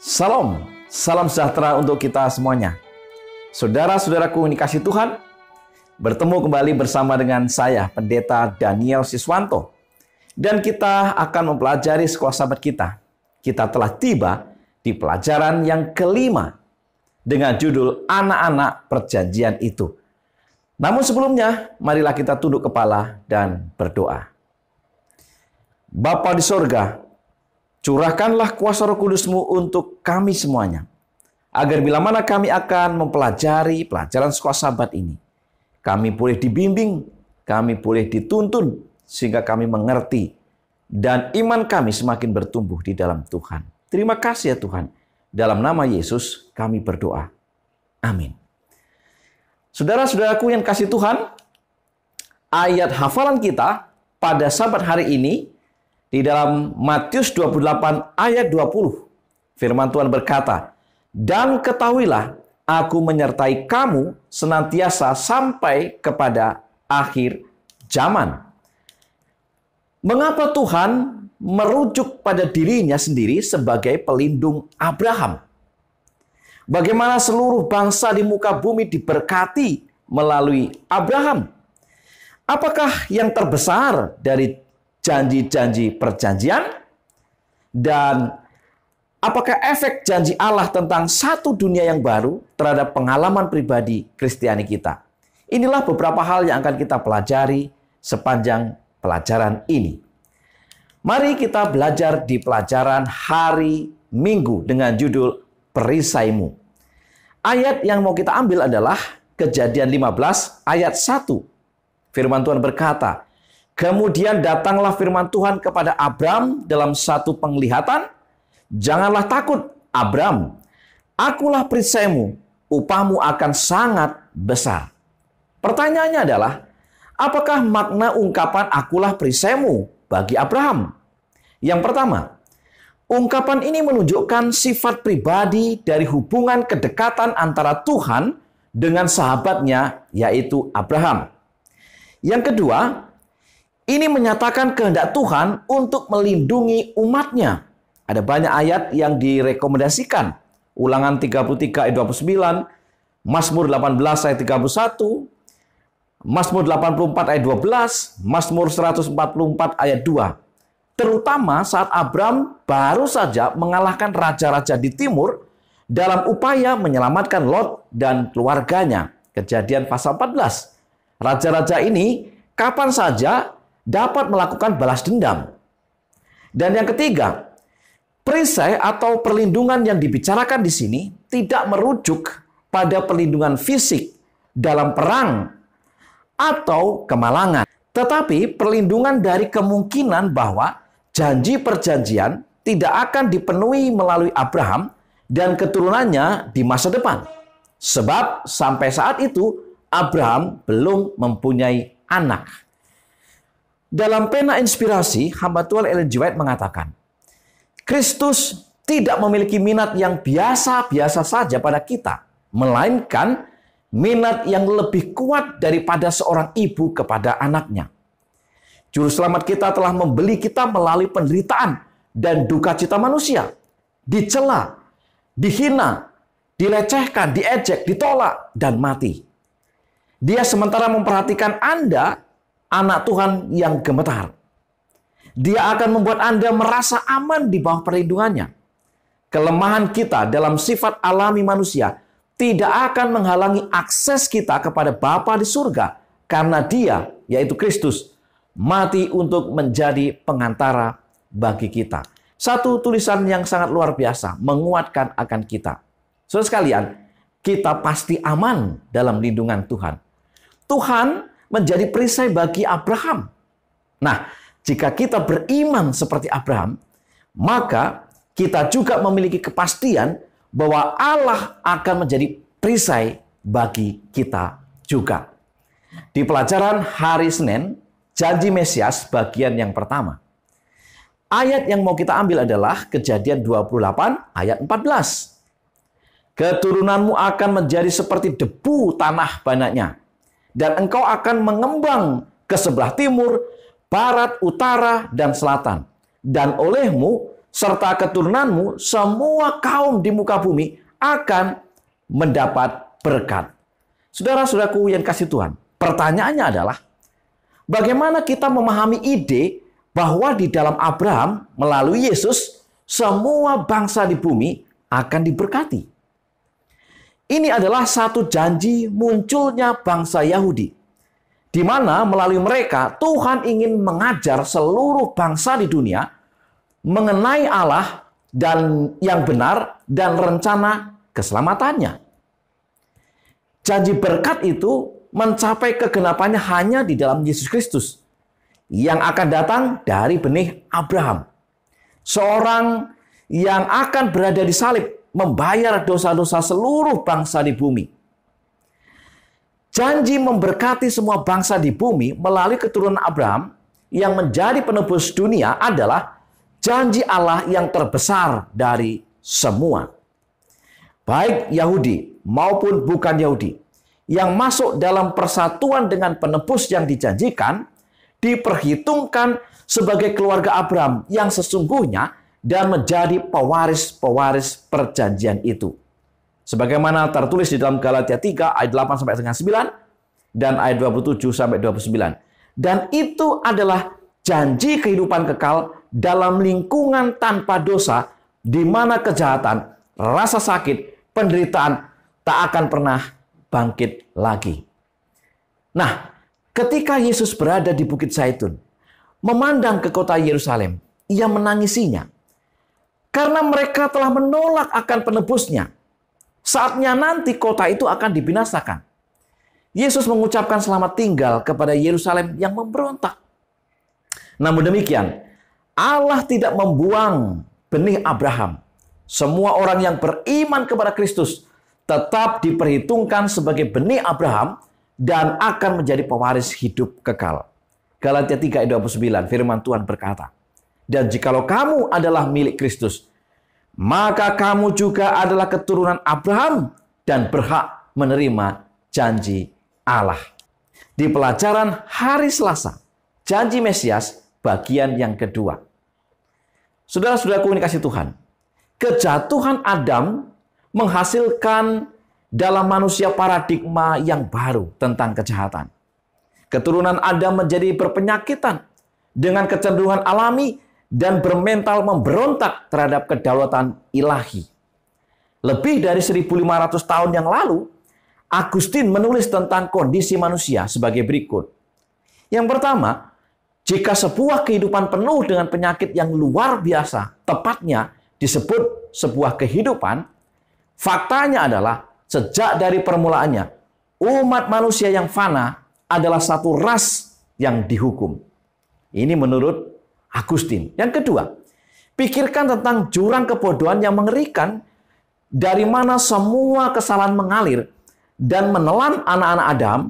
Salam, salam sejahtera untuk kita semuanya. Saudara-saudaraku yang dikasihi Tuhan, bertemu kembali bersama dengan saya, Pendeta Daniel Siswanto. Dan kita akan mempelajari sekolah sahabat kita. Kita telah tiba di pelajaran yang kelima dengan judul Anak-anak Perjanjian Itu. Namun sebelumnya, marilah kita tunduk kepala dan berdoa. Bapa di sorga, curahkanlah kuasa Roh Kudus-Mu untuk kami semuanya, agar bila mana kami akan mempelajari pelajaran sekolah sahabat ini, kami boleh dibimbing, kami boleh dituntun, sehingga kami mengerti, dan iman kami semakin bertumbuh di dalam Tuhan. Terima kasih ya Tuhan. Dalam nama Yesus kami berdoa. Amin. Saudara-saudaraku yang kasih Tuhan, ayat hafalan kita pada sahabat hari ini di dalam Matius 28 ayat 20. Firman Tuhan berkata, "Dan ketahuilah, aku menyertai kamu senantiasa sampai kepada akhir zaman." Mengapa Tuhan merujuk pada dirinya sendiri sebagai pelindung Abraham? Bagaimana seluruh bangsa di muka bumi diberkati melalui Abraham? Apakah yang terbesar dari janji-janji perjanjian? Dan apakah efek janji Allah tentang satu dunia yang baru terhadap pengalaman pribadi Kristiani kita? Inilah beberapa hal yang akan kita pelajari sepanjang pelajaran ini. Mari kita belajar di pelajaran hari Minggu dengan judul Perisaimu. Ayat yang mau kita ambil adalah Kejadian 15 ayat 1. Firman Tuhan berkata, "Kemudian datanglah firman Tuhan kepada Abram dalam satu penglihatan. Janganlah takut, Abram. Akulah perisaimu, upahmu akan sangat besar." Pertanyaannya adalah, apakah makna ungkapan akulah perisaimu bagi Abraham? Yang pertama, ungkapan ini menunjukkan sifat pribadi dari hubungan kedekatan antara Tuhan dengan sahabatnya, yaitu Abraham. Yang kedua, ini menyatakan kehendak Tuhan untuk melindungi umatnya. Ada banyak ayat yang direkomendasikan. Ulangan 33 ayat 29, Mazmur 18 ayat 31, Mazmur 84 ayat 12, Mazmur 144 ayat 2. Terutama saat Abram baru saja mengalahkan raja-raja di timur dalam upaya menyelamatkan Lot dan keluarganya. Kejadian pasal 14. Raja-raja ini kapan saja dapat melakukan balas dendam. Dan yang ketiga, perisai atau perlindungan yang dibicarakan di sini tidak merujuk pada perlindungan fisik dalam perang atau kemalangan, tetapi perlindungan dari kemungkinan bahwa janji perjanjian tidak akan dipenuhi melalui Abraham dan keturunannya di masa depan. Sebab sampai saat itu Abraham belum mempunyai anak. Dalam pena inspirasi, hamba Tuhan Ellen G. White mengatakan, Kristus tidak memiliki minat yang biasa-biasa saja pada kita, melainkan minat yang lebih kuat daripada seorang ibu kepada anaknya. Juru selamat kita telah membeli kita melalui penderitaan dan duka cita manusia, dicela, dihina, dilecehkan, diejek, ditolak, dan mati. Dia sementara memperhatikan Anda, anak Tuhan yang gemetar. Dia akan membuat Anda merasa aman di bawah perlindungannya. Kelemahan kita dalam sifat alami manusia tidak akan menghalangi akses kita kepada Bapa di surga, karena Dia, yaitu Kristus, mati untuk menjadi pengantara bagi kita. Satu tulisan yang sangat luar biasa, menguatkan akan kita. Saudara sekalian, kita pasti aman dalam lindungan Tuhan. Tuhan menjadi perisai bagi Abraham. Nah, jika kita beriman seperti Abraham, maka kita juga memiliki kepastian bahwa Allah akan menjadi perisai bagi kita juga. Di pelajaran hari Senin, Janji Mesias bagian yang pertama. Ayat yang mau kita ambil adalah Kejadian 28 ayat 14. "Keturunanmu akan menjadi seperti debu tanah banyaknya, dan engkau akan mengembang ke sebelah timur, barat, utara, dan selatan. Dan olehmu serta keturunanmu, semua kaum di muka bumi akan mendapat berkat. Saudara-saudaraku yang kasih Tuhan, pertanyaannya adalah, bagaimana kita memahami ide bahwa di dalam Abraham melalui Yesus, semua bangsa di bumi akan diberkati? Ini adalah satu janji munculnya bangsa Yahudi, di mana melalui mereka Tuhan ingin mengajar seluruh bangsa di dunia mengenai Allah dan yang benar dan rencana keselamatannya. Janji berkat itu mencapai kegenapannya hanya di dalam Yesus Kristus yang akan datang dari benih Abraham. Seorang yang akan berada di salib membayar dosa-dosa seluruh bangsa di bumi. Janji memberkati semua bangsa di bumi melalui keturunan Abraham yang menjadi penebus dunia adalah janji Allah yang terbesar dari semua. Baik Yahudi maupun bukan Yahudi yang masuk dalam persatuan dengan penebus yang dijanjikan diperhitungkan sebagai keluarga Abraham yang sesungguhnya dan menjadi pewaris-pewaris perjanjian itu. Sebagaimana tertulis di dalam Galatia 3 ayat 8 sampai dengan 9 dan ayat 27 sampai 29. Dan itu adalah janji kehidupan kekal dalam lingkungan tanpa dosa di mana kejahatan, rasa sakit, penderitaan tak akan pernah bangkit lagi. Nah, ketika Yesus berada di Bukit Zaitun, memandang ke kota Yerusalem, ia menangisinya. Karena mereka telah menolak akan penebusnya. Saatnya nanti kota itu akan dibinasakan. Yesus mengucapkan selamat tinggal kepada Yerusalem yang memberontak. Namun demikian, Allah tidak membuang benih Abraham. Semua orang yang beriman kepada Kristus tetap diperhitungkan sebagai benih Abraham dan akan menjadi pewaris hidup kekal. Galatia 3 ayat 29, firman Tuhan berkata, dan jikalau kamu adalah milik Kristus, maka kamu juga adalah keturunan Abraham dan berhak menerima janji Allah. Di pelajaran hari Selasa, janji Mesias bagian yang kedua. Saudara-saudaraku yang dikasihi Tuhan, kejatuhan Adam menghasilkan dalam manusia paradigma yang baru tentang kejahatan. Keturunan Adam menjadi berpenyakitan dengan kecenderungan alami dan bermental memberontak terhadap kedaulatan ilahi. Lebih dari 1.500 tahun yang lalu, Agustin menulis tentang kondisi manusia sebagai berikut. Yang pertama, jika sebuah kehidupan penuh dengan penyakit yang luar biasa, tepatnya disebut sebuah kehidupan, faktanya adalah sejak dari permulaannya, umat manusia yang fana adalah satu ras yang dihukum. Ini menurut Agustin. Yang kedua, pikirkan tentang jurang kebodohan yang mengerikan dari mana semua kesalahan mengalir dan menelan anak-anak Adam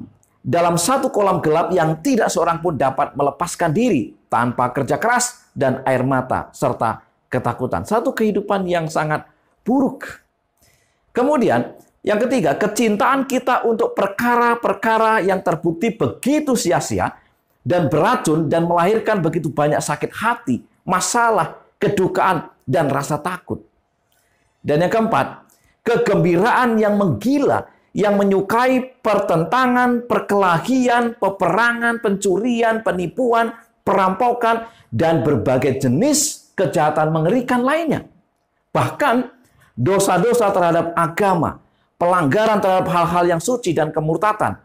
dalam satu kolam gelap yang tidak seorang pun dapat melepaskan diri tanpa kerja keras dan air mata serta ketakutan. Satu kehidupan yang sangat buruk. Kemudian, yang ketiga, kecintaan kita untuk perkara-perkara yang terbukti begitu sia-sia dan beracun dan melahirkan begitu banyak sakit hati, masalah, kedukaan, dan rasa takut. Dan yang keempat, kegembiraan yang menggila, yang menyukai pertentangan, perkelahian, peperangan, pencurian, penipuan, perampokan, dan berbagai jenis kejahatan mengerikan lainnya. Bahkan dosa-dosa terhadap agama, pelanggaran terhadap hal-hal yang suci dan kemurtatan,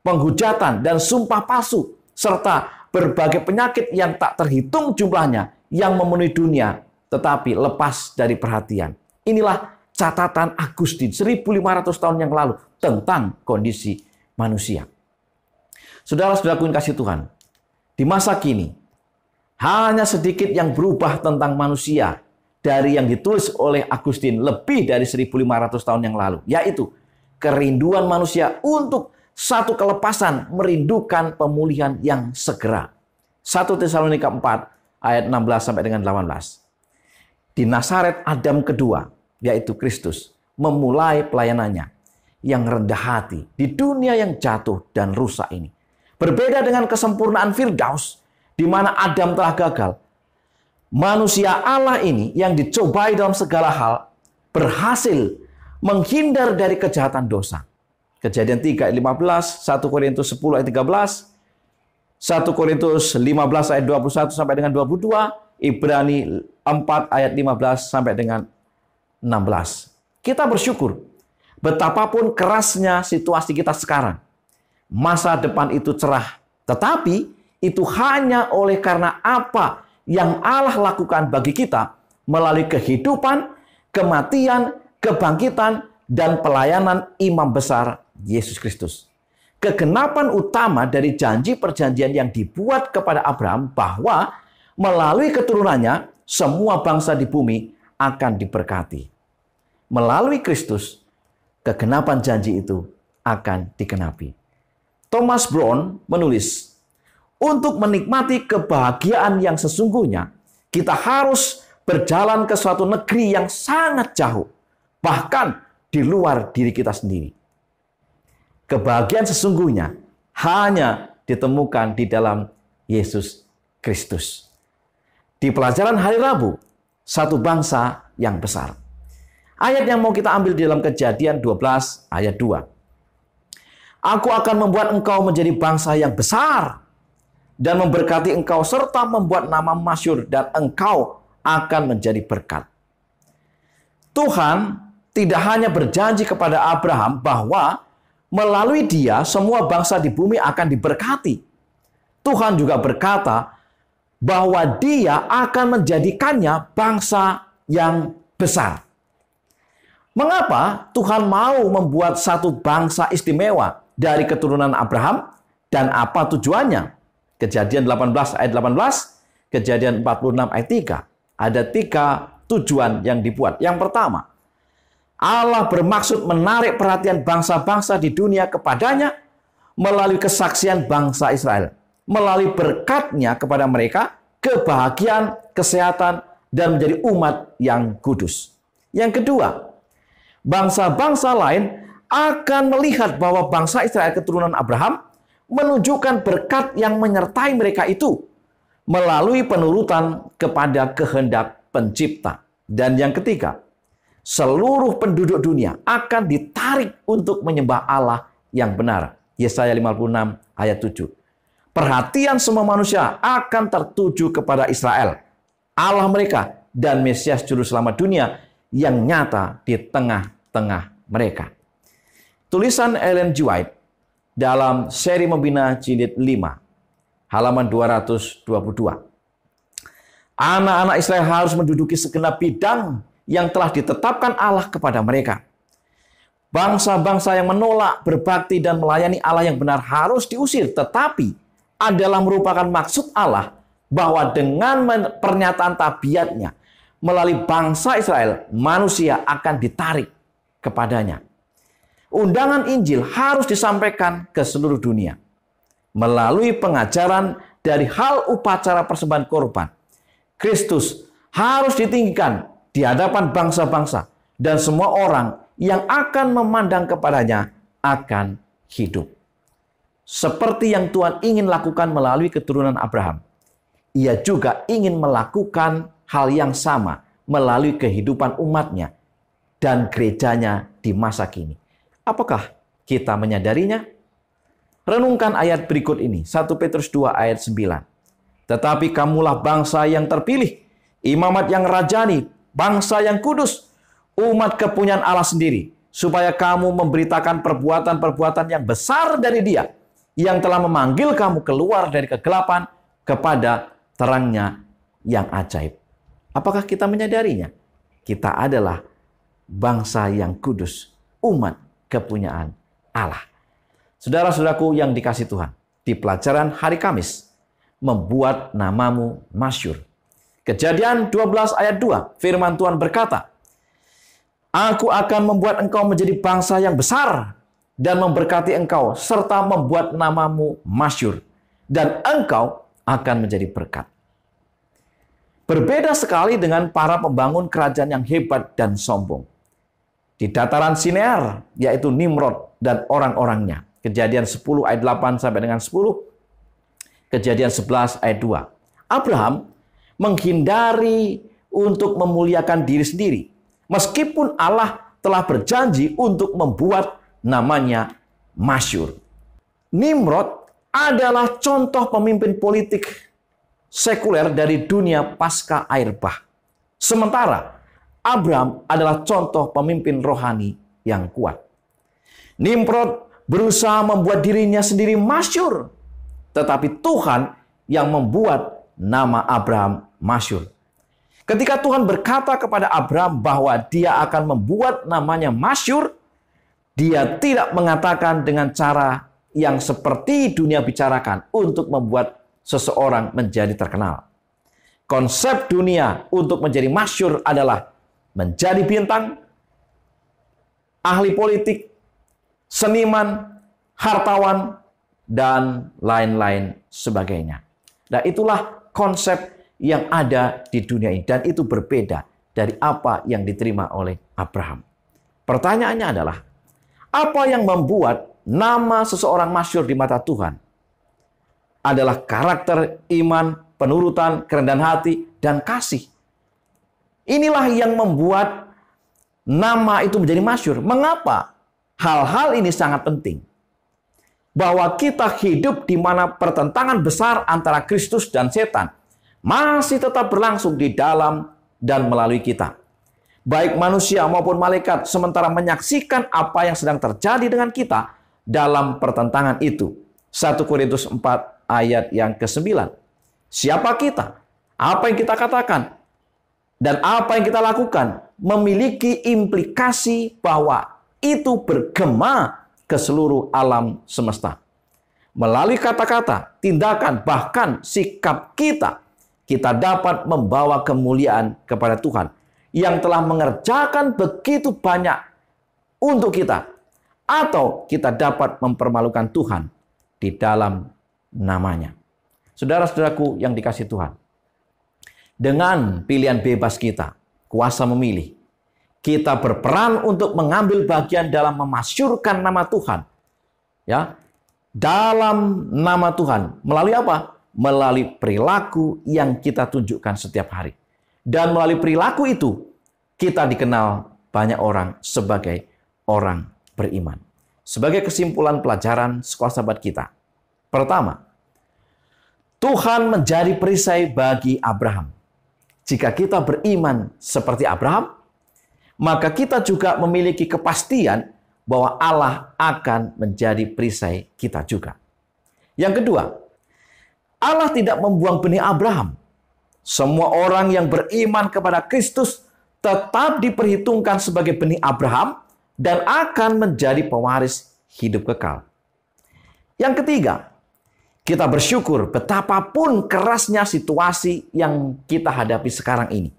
penghujatan dan sumpah palsu, serta berbagai penyakit yang tak terhitung jumlahnya yang memenuhi dunia, tetapi lepas dari perhatian. Inilah catatan Agustin 1.500 tahun yang lalu tentang kondisi manusia. Saudara-saudaraku yang kasih Tuhan, di masa kini, hanya sedikit yang berubah tentang manusia dari yang ditulis oleh Agustin lebih dari 1.500 tahun yang lalu, yaitu kerinduan manusia untuk satu kelepasan, merindukan pemulihan yang segera. 1 Tesalonika 4 ayat 16 sampai dengan 18. Di Nazaret Adam kedua, yaitu Kristus, memulai pelayanannya yang rendah hati di dunia yang jatuh dan rusak ini. Berbeda dengan kesempurnaan Firdaus, di mana Adam telah gagal. manusia Allah ini yang dicobai dalam segala hal berhasil menghindar dari kejahatan dosa. Kejadian 3 ayat 15, 1 Korintus 10 ayat 13, 1 Korintus 15 ayat 21 sampai dengan 22, Ibrani 4 ayat 15 sampai dengan 16. Kita bersyukur betapapun kerasnya situasi kita sekarang, masa depan itu cerah. Tetapi itu hanya oleh karena apa yang Allah lakukan bagi kita melalui kehidupan, kematian, kebangkitan, dan pelayanan imam besar Yesus Kristus. Kegenapan utama dari janji perjanjian yang dibuat kepada Abraham bahwa melalui keturunannya semua bangsa di bumi akan diberkati. Melalui Kristus, kegenapan janji itu akan digenapi. Thomas Brown menulis, untuk menikmati kebahagiaan yang sesungguhnya, kita harus berjalan ke suatu negeri yang sangat jauh, bahkan di luar diri kita sendiri. Kebahagiaan sesungguhnya hanya ditemukan di dalam Yesus Kristus. Di pelajaran hari Rabu, satu bangsa yang besar. Ayat yang mau kita ambil di dalam Kejadian 12 ayat 2. Aku akan membuat engkau menjadi bangsa yang besar dan memberkati engkau serta membuat nama masyhur dan engkau akan menjadi berkat. Tuhan tidak hanya berjanji kepada Abraham bahwa melalui dia semua bangsa di bumi akan diberkati. Tuhan juga berkata bahwa dia akan menjadikannya bangsa yang besar. Mengapa Tuhan mau membuat satu bangsa istimewa dari keturunan Abraham dan apa tujuannya? Kejadian 18 ayat 18, Kejadian 46 ayat 3. Ada 3 tujuan yang dibuat. Yang pertama, Allah bermaksud menarik perhatian bangsa-bangsa di dunia kepadanya melalui kesaksian bangsa Israel. Melalui berkatnya kepada mereka, kebahagiaan, kesehatan, dan menjadi umat yang kudus. Yang kedua, bangsa-bangsa lain akan melihat bahwa bangsa Israel keturunan Abraham menunjukkan berkat yang menyertai mereka itu melalui penurutan kepada kehendak pencipta. Dan yang ketiga, seluruh penduduk dunia akan ditarik untuk menyembah Allah yang benar. Yesaya 56 ayat 7. Perhatian semua manusia akan tertuju kepada Israel, Allah mereka, dan Mesias Juru Selamat dunia yang nyata di tengah-tengah mereka. Tulisan Ellen G. White dalam seri Membina jilid 5, halaman 222. Anak-anak Israel harus menduduki segenap bidang yang telah ditetapkan Allah kepada mereka. Bangsa-bangsa yang menolak berbakti dan melayani Allah yang benar harus diusir, tetapi adalah merupakan maksud Allah bahwa dengan pernyataan tabiatnya melalui bangsa Israel, manusia akan ditarik kepadanya. Undangan Injil harus disampaikan ke seluruh dunia melalui pengajaran dari hal upacara persembahan korban. Kristus harus ditinggikan di hadapan bangsa-bangsa dan semua orang yang akan memandang kepadanya akan hidup. Seperti yang Tuhan ingin lakukan melalui keturunan Abraham, Ia juga ingin melakukan hal yang sama melalui kehidupan umatnya dan gerejanya di masa kini. Apakah kita menyadarinya? Renungkan ayat berikut ini, 1 Petrus 2 ayat 9. Tetapi kamulah bangsa yang terpilih, imamat yang rajani, bangsa yang kudus, umat kepunyaan Allah sendiri, supaya kamu memberitakan perbuatan-perbuatan yang besar dari Dia, yang telah memanggil kamu keluar dari kegelapan kepada terangnya yang ajaib. Apakah kita menyadarinya? Kita adalah bangsa yang kudus, umat kepunyaan Allah. Saudara-saudaraku yang dikasihi Tuhan, di pelajaran hari Kamis, membuat namamu masyhur. Kejadian 12 ayat 2, firman Tuhan berkata, Aku akan membuat engkau menjadi bangsa yang besar dan memberkati engkau serta membuat namamu masyhur dan engkau akan menjadi berkat. Berbeda sekali dengan para pembangun kerajaan yang hebat dan sombong di dataran Sinear, yaitu Nimrod dan orang-orangnya. Kejadian 10 ayat 8 sampai dengan 10. Kejadian 11 ayat 2. Abraham menghindari untuk memuliakan diri sendiri. Meskipun Allah telah berjanji untuk membuat namanya masyhur. Nimrod adalah contoh pemimpin politik sekuler dari dunia pasca air bah. Sementara Abraham adalah contoh pemimpin rohani yang kuat. Nimrod berusaha membuat dirinya sendiri masyhur, tetapi Tuhan yang membuat nama Abraham masyhur. Ketika Tuhan berkata kepada Abraham bahwa dia akan membuat namanya masyhur, dia tidak mengatakan dengan cara yang seperti dunia bicarakan untuk membuat seseorang menjadi terkenal. Konsep dunia untuk menjadi masyhur adalah menjadi bintang, ahli politik, seniman, hartawan, dan lain-lain sebagainya. Nah, itulah konsep yang ada di dunia ini. Dan itu berbeda dari apa yang diterima oleh Abraham. Pertanyaannya adalah, apa yang membuat nama seseorang masyhur di mata Tuhan? Adalah karakter, iman, penurutan, kerendahan hati, dan kasih. Inilah yang membuat nama itu menjadi masyhur. Mengapa? Hal-hal ini sangat penting. Bahwa kita hidup di mana pertentangan besar antara Kristus dan setan masih tetap berlangsung di dalam dan melalui kita. Baik manusia maupun malaikat sementara menyaksikan apa yang sedang terjadi dengan kita dalam pertentangan itu. 1 Korintus 4 ayat yang ke-9. Siapa kita? Apa yang kita katakan? Dan apa yang kita lakukan memiliki implikasi bahwa itu bergema ke seluruh alam semesta. Melalui kata-kata, tindakan, bahkan sikap kita, kita dapat membawa kemuliaan kepada Tuhan yang telah mengerjakan begitu banyak untuk kita. Atau kita dapat mempermalukan Tuhan di dalam namanya. Saudara-saudaraku yang dikasihi Tuhan, dengan pilihan bebas kita, kuasa memilih, kita berperan untuk mengambil bagian dalam memasyhurkan nama Tuhan. Ya, dalam nama Tuhan. Melalui apa? Melalui perilaku yang kita tunjukkan setiap hari. Dan melalui perilaku itu, kita dikenal banyak orang sebagai orang beriman. Sebagai kesimpulan pelajaran sekolah sahabat kita. Pertama, Tuhan menjadi perisai bagi Abraham. Jika kita beriman seperti Abraham, maka kita juga memiliki kepastian bahwa Allah akan menjadi perisai kita juga. Yang kedua, Allah tidak membuang benih Abraham. Semua orang yang beriman kepada Kristus tetap diperhitungkan sebagai benih Abraham dan akan menjadi pewaris hidup kekal. Yang ketiga, kita bersyukur betapapun kerasnya situasi yang kita hadapi sekarang ini.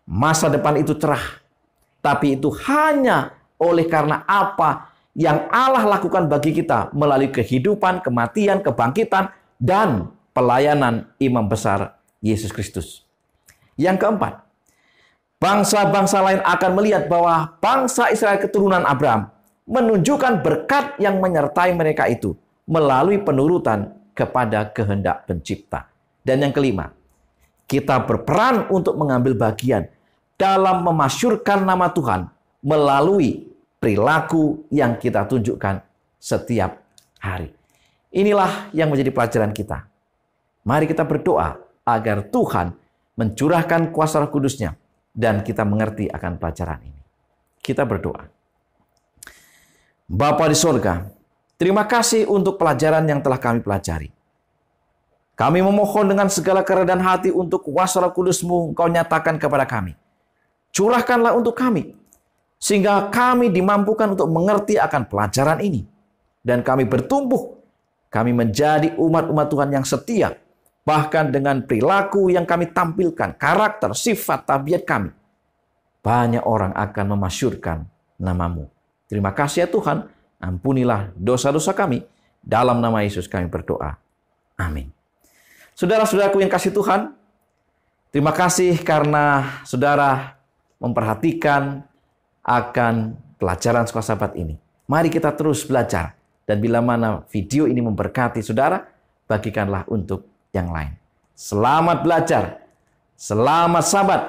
Masa depan itu cerah, tapi itu hanya oleh karena apa yang Allah lakukan bagi kita melalui kehidupan, kematian, kebangkitan, dan pelayanan imam besar Yesus Kristus. Yang keempat, bangsa-bangsa lain akan melihat bahwa bangsa Israel keturunan Abraham menunjukkan berkat yang menyertai mereka itu melalui penurutan kepada kehendak pencipta. Dan yang kelima, kita berperan untuk mengambil bagian dalam memasyhurkan nama Tuhan melalui perilaku yang kita tunjukkan setiap hari. Inilah yang menjadi pelajaran kita. Mari kita berdoa agar Tuhan mencurahkan kuasa Roh Kudus-Nya dan kita mengerti akan pelajaran ini. Kita berdoa. Bapa di surga, terima kasih untuk pelajaran yang telah kami pelajari. Kami memohon dengan segala kerendahan hati untuk kuasa Roh Kudus-Mu Engkau nyatakan kepada kami. Curahkanlah untuk kami, sehingga kami dimampukan untuk mengerti akan pelajaran ini. Dan kami bertumbuh, kami menjadi umat-umat Tuhan yang setia, bahkan dengan perilaku yang kami tampilkan, karakter, sifat, tabiat kami. Banyak orang akan memasyhurkan nama-Mu. Terima kasih ya Tuhan, ampunilah dosa-dosa kami. Dalam nama Yesus kami berdoa. Amin. Saudara-saudaraku yang kasih Tuhan, terima kasih karena saudara memperhatikan akan pelajaran sekolah sahabat ini. Mari kita terus belajar. Dan bila mana video ini memberkati saudara, bagikanlah untuk yang lain. Selamat belajar. Selamat Sabat.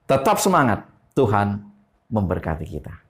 Tetap semangat. Tuhan memberkati kita.